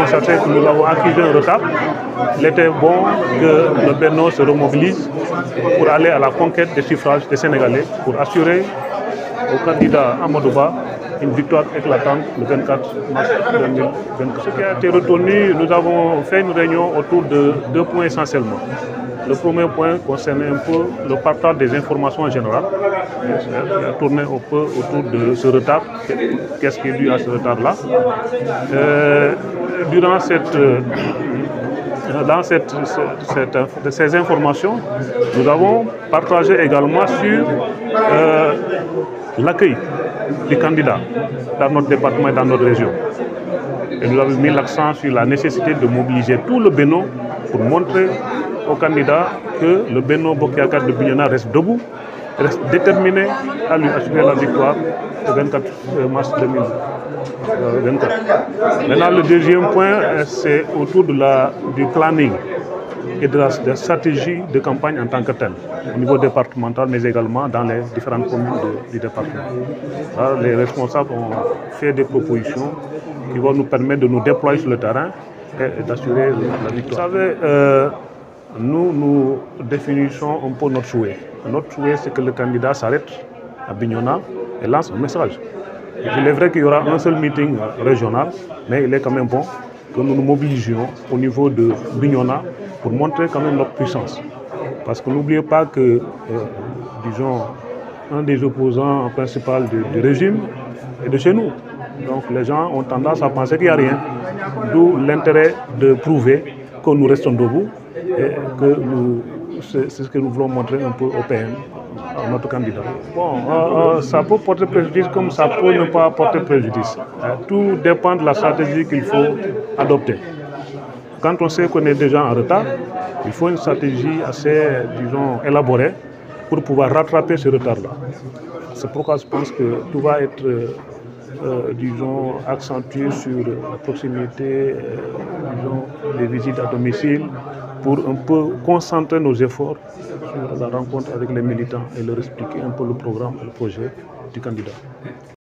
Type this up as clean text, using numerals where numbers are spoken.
constaté que nous avons acquis un retard. Il était bon que le Benno se remobilise pour aller à la conquête des suffrages des Sénégalais, pour assurer au candidat Amadou Ba une victoire éclatante le 24 mars 2024. Ce qui a été retenu, nous avons fait une réunion autour de 2 points essentiellement. Le premier point concernait un peu le partage des informations en général. Il a tourné un peu autour de ce retard. Qu'est-ce qui est dû à ce retard-là? Durant ces informations, nous avons partagé également sur l'accueil du candidat dans notre département et dans notre région. Et nous avons mis l'accent sur la nécessité de mobiliser tout le Benno pour montrer au candidat que le Benno Bokk Yaakaar de Bignona reste debout, reste déterminé à lui assurer la victoire le 24 mars 2024. Maintenant, le deuxième point, c'est autour du planning et de la stratégie de campagne en tant que telle, au niveau départemental, mais également dans les différentes communes du département. Alors, les responsables ont fait des propositions qui vont nous permettre de nous déployer sur le terrain et d'assurer la victoire. Vous savez, nous définissons un peu notre souhait. Notre souhait, c'est que le candidat s'arrête à Bignona et lance un message. Il est vrai qu'il y aura un seul meeting régional, mais il est quand même bon que nous nous mobilisions au niveau de Bignona pour montrer quand même notre puissance. Parce que n'oubliez pas que, disons, un des opposants principaux du régime est de chez nous. Donc les gens ont tendance à penser qu'il n'y a rien. D'où l'intérêt de prouver que nous restons debout et que c'est ce que nous voulons montrer un peu au PM, à notre candidat. Bon, ça peut porter préjudice comme ça peut ne pas porter préjudice. Tout dépend de la stratégie qu'il faut adopter. Quand on sait qu'on est déjà en retard, il faut une stratégie assez, disons, élaborée pour pouvoir rattraper ce retard-là. C'est pourquoi je pense que tout va être, disons, accentué sur la proximité, disons, des visites à domicile, pour un peu concentrer nos efforts sur la rencontre avec les militants et leur expliquer un peu le programme et le projet du candidat.